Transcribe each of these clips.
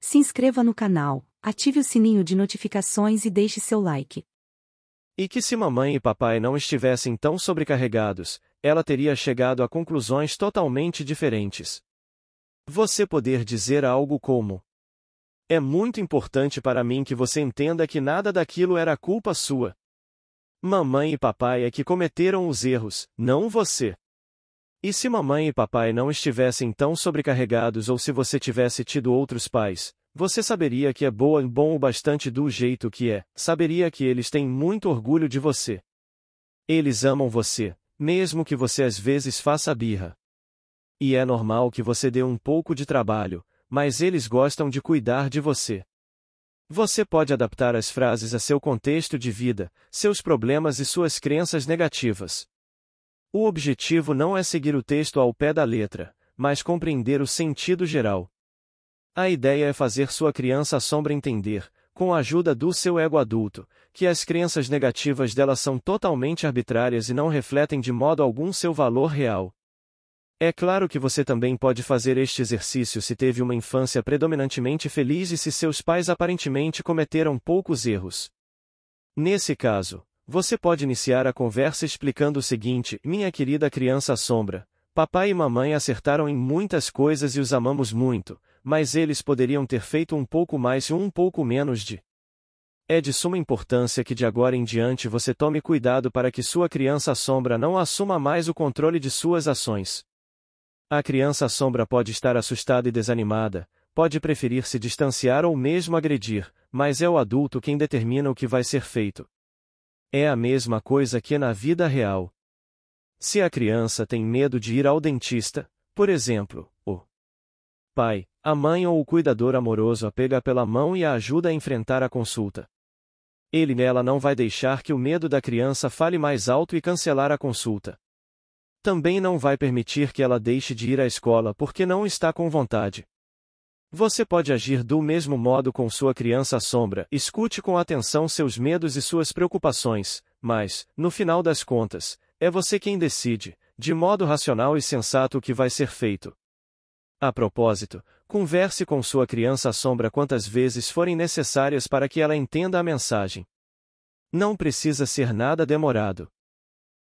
Se inscreva no canal, ative o sininho de notificações e deixe seu like. E que se mamãe e papai não estivessem tão sobrecarregados, ela teria chegado a conclusões totalmente diferentes. Você poder dizer algo como: é muito importante para mim que você entenda que nada daquilo era culpa sua. Mamãe e papai é que cometeram os erros, não você. E se mamãe e papai não estivessem tão sobrecarregados ou se você tivesse tido outros pais, você saberia que é bom o bastante do jeito que é, saberia que eles têm muito orgulho de você. Eles amam você, mesmo que você às vezes faça birra. E é normal que você dê um pouco de trabalho, mas eles gostam de cuidar de você. Você pode adaptar as frases a seu contexto de vida, seus problemas e suas crenças negativas. O objetivo não é seguir o texto ao pé da letra, mas compreender o sentido geral. A ideia é fazer sua criança sombra entender, com a ajuda do seu ego adulto, que as crenças negativas dela são totalmente arbitrárias e não refletem de modo algum seu valor real. É claro que você também pode fazer este exercício se teve uma infância predominantemente feliz e se seus pais aparentemente cometeram poucos erros. Nesse caso, você pode iniciar a conversa explicando o seguinte: minha querida criança sombra, papai e mamãe acertaram em muitas coisas e os amamos muito, mas eles poderiam ter feito um pouco mais e um pouco menos de. É de suma importância que de agora em diante você tome cuidado para que sua criança sombra não assuma mais o controle de suas ações. A criança sombra pode estar assustada e desanimada, pode preferir se distanciar ou mesmo agredir, mas é o adulto quem determina o que vai ser feito. É a mesma coisa que na vida real. Se a criança tem medo de ir ao dentista, por exemplo, o pai, a mãe ou o cuidador amoroso a pega pela mão e a ajuda a enfrentar a consulta. Ela não vai deixar que o medo da criança fale mais alto e cancelar a consulta. Também não vai permitir que ela deixe de ir à escola porque não está com vontade. Você pode agir do mesmo modo com sua criança sombra, escute com atenção seus medos e suas preocupações, mas, no final das contas, é você quem decide, de modo racional e sensato o que vai ser feito. A propósito, converse com sua criança sombra quantas vezes forem necessárias para que ela entenda a mensagem. Não precisa ser nada demorado.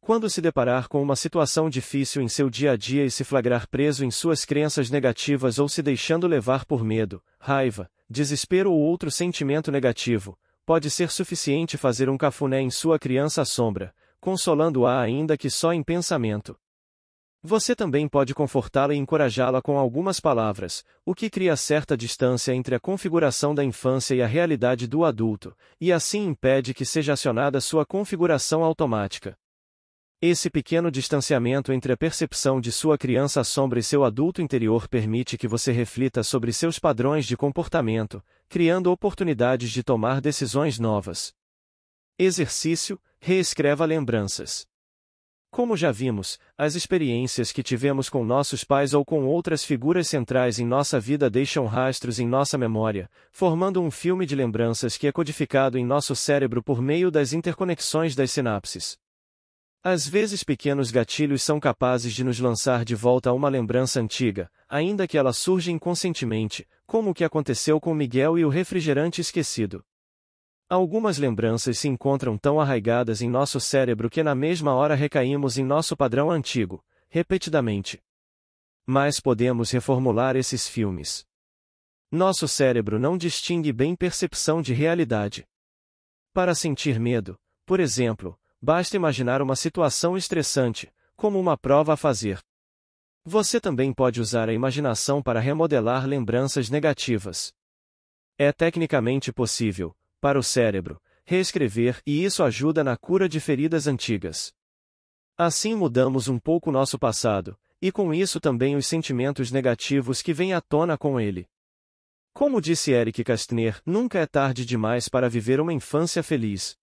Quando se deparar com uma situação difícil em seu dia a dia e se flagrar preso em suas crenças negativas ou se deixando levar por medo, raiva, desespero ou outro sentimento negativo, pode ser suficiente fazer um cafuné em sua criança sombra, consolando-a ainda que só em pensamento. Você também pode confortá-la e encorajá-la com algumas palavras, o que cria certa distância entre a configuração da infância e a realidade do adulto, e assim impede que seja acionada sua configuração automática. Esse pequeno distanciamento entre a percepção de sua criança sombra e seu adulto interior permite que você reflita sobre seus padrões de comportamento, criando oportunidades de tomar decisões novas. Exercício: reescreva lembranças. Como já vimos, as experiências que tivemos com nossos pais ou com outras figuras centrais em nossa vida deixam rastros em nossa memória, formando um filme de lembranças que é codificado em nosso cérebro por meio das interconexões das sinapses. Às vezes pequenos gatilhos são capazes de nos lançar de volta a uma lembrança antiga, ainda que ela surja inconscientemente, como o que aconteceu com Miguel e o refrigerante esquecido. Algumas lembranças se encontram tão arraigadas em nosso cérebro que na mesma hora recaímos em nosso padrão antigo, repetidamente. Mas podemos reformular esses filmes. Nosso cérebro não distingue bem percepção de realidade. Para sentir medo, por exemplo, basta imaginar uma situação estressante, como uma prova a fazer. Você também pode usar a imaginação para remodelar lembranças negativas. É tecnicamente possível, para o cérebro, reescrever e isso ajuda na cura de feridas antigas. Assim mudamos um pouco nosso passado, e com isso também os sentimentos negativos que vêm à tona com ele. Como disse Eric Castner, nunca é tarde demais para viver uma infância feliz.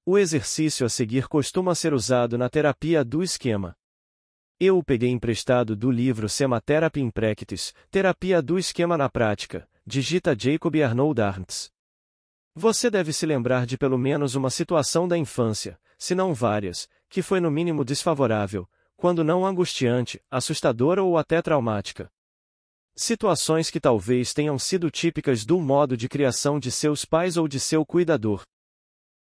O exercício a seguir costuma ser usado na terapia do esquema. Eu o peguei emprestado do livro Schema Therapy in Practice, Terapia do Esquema na Prática, digita Jacob Arnold Arntz. Você deve se lembrar de pelo menos uma situação da infância, se não várias, que foi no mínimo desfavorável, quando não angustiante, assustadora ou até traumática. Situações que talvez tenham sido típicas do modo de criação de seus pais ou de seu cuidador.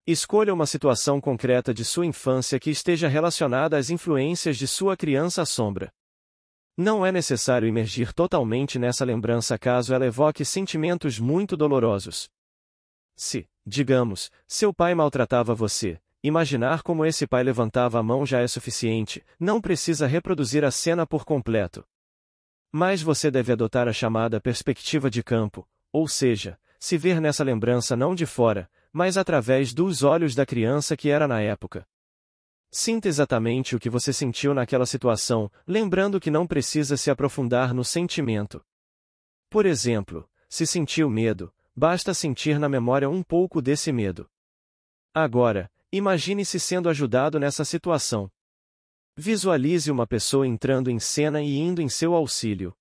Escolha uma situação concreta de sua infância que esteja relacionada às influências de sua criança-sombra. Não é necessário imergir totalmente nessa lembrança caso ela evoque sentimentos muito dolorosos. Se, digamos, seu pai maltratava você, imaginar como esse pai levantava a mão já é suficiente, não precisa reproduzir a cena por completo. Mas você deve adotar a chamada perspectiva de campo, ou seja, se ver nessa lembrança não de fora, mas através dos olhos da criança que era na época. Sinta exatamente o que você sentiu naquela situação, lembrando que não precisa se aprofundar no sentimento. Por exemplo, se sentiu medo, basta sentir na memória um pouco desse medo. Agora, imagine-se sendo ajudado nessa situação. Visualize uma pessoa entrando em cena e indo em seu auxílio.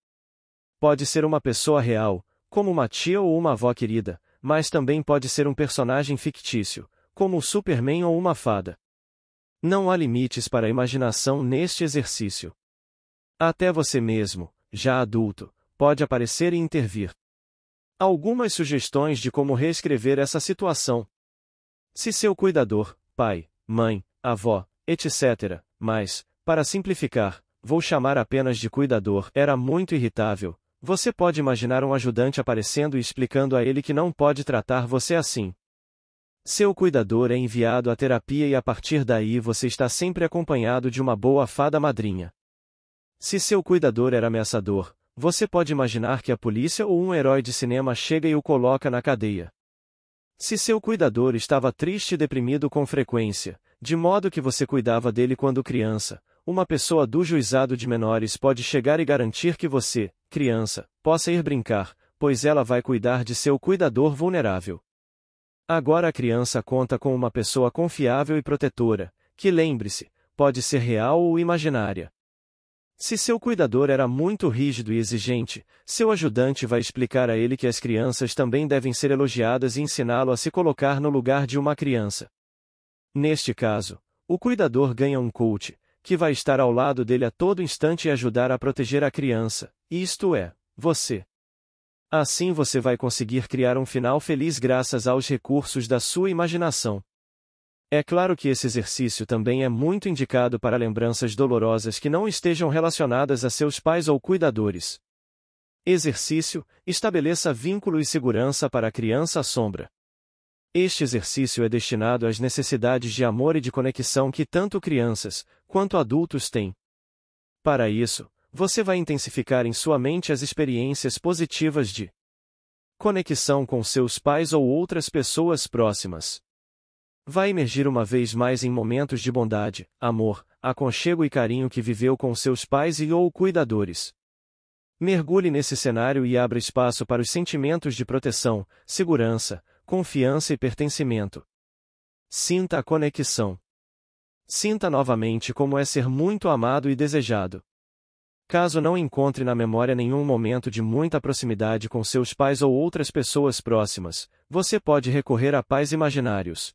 Pode ser uma pessoa real, como uma tia ou uma avó querida, mas também pode ser um personagem fictício, como o Superman ou uma fada. Não há limites para a imaginação neste exercício. Até você mesmo, já adulto, pode aparecer e intervir. Algumas sugestões de como reescrever essa situação. Se seu cuidador, pai, mãe, avó, etc., mas, para simplificar, vou chamar apenas de cuidador, era muito irritável, você pode imaginar um ajudante aparecendo e explicando a ele que não pode tratar você assim. Seu cuidador é enviado à terapia e a partir daí você está sempre acompanhado de uma boa fada madrinha. Se seu cuidador era ameaçador, você pode imaginar que a polícia ou um herói de cinema chega e o coloca na cadeia. Se seu cuidador estava triste e deprimido com frequência, de modo que você cuidava dele quando criança, uma pessoa do juizado de menores pode chegar e garantir que você, criança, possa ir brincar, pois ela vai cuidar de seu cuidador vulnerável. Agora a criança conta com uma pessoa confiável e protetora, que lembre-se, pode ser real ou imaginária. Se seu cuidador era muito rígido e exigente, seu ajudante vai explicar a ele que as crianças também devem ser elogiadas e ensiná-lo a se colocar no lugar de uma criança. Neste caso, o cuidador ganha um coach, que vai estar ao lado dele a todo instante e ajudar a proteger a criança, isto é, você. Assim você vai conseguir criar um final feliz graças aos recursos da sua imaginação. É claro que esse exercício também é muito indicado para lembranças dolorosas que não estejam relacionadas a seus pais ou cuidadores. Exercício: estabeleça vínculo e segurança para a criança-sombra. Este exercício é destinado às necessidades de amor e de conexão que tanto crianças, quanto adultos têm. Para isso, você vai intensificar em sua mente as experiências positivas de conexão com seus pais ou outras pessoas próximas. Vai emergir uma vez mais em momentos de bondade, amor, aconchego e carinho que viveu com seus pais e ou cuidadores. Mergulhe nesse cenário e abra espaço para os sentimentos de proteção, segurança, confiança e pertencimento. Sinta a conexão. Sinta novamente como é ser muito amado e desejado. Caso não encontre na memória nenhum momento de muita proximidade com seus pais ou outras pessoas próximas, você pode recorrer a pais imaginários.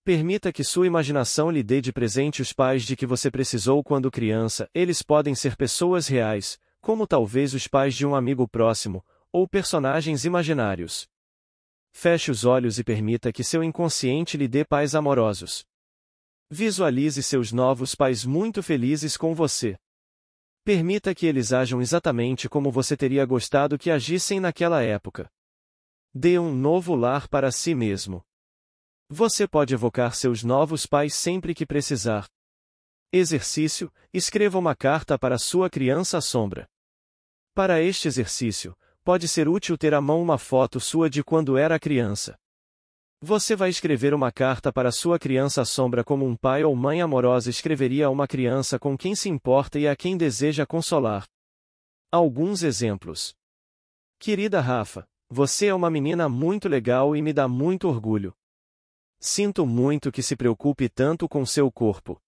Permita que sua imaginação lhe dê de presente os pais de que você precisou quando criança, eles podem ser pessoas reais, como talvez os pais de um amigo próximo, ou personagens imaginários. Feche os olhos e permita que seu inconsciente lhe dê pais amorosos. Visualize seus novos pais muito felizes com você. Permita que eles ajam exatamente como você teria gostado que agissem naquela época. Dê um novo lar para si mesmo. Você pode evocar seus novos pais sempre que precisar. Exercício: escreva uma carta para sua criança-sombra. Para este exercício, pode ser útil ter à mão uma foto sua de quando era criança. Você vai escrever uma carta para sua criança-sombra como um pai ou mãe amorosa escreveria a uma criança com quem se importa e a quem deseja consolar. Alguns exemplos. Querida Rafa, você é uma menina muito legal e me dá muito orgulho. Sinto muito que se preocupe tanto com seu corpo.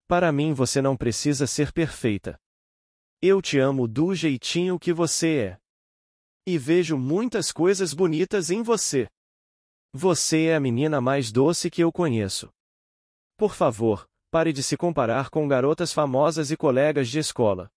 Para mim você não precisa ser perfeita. Eu te amo do jeitinho que você é. E vejo muitas coisas bonitas em você. Você é a menina mais doce que eu conheço. Por favor, pare de se comparar com garotas famosas e colegas de escola.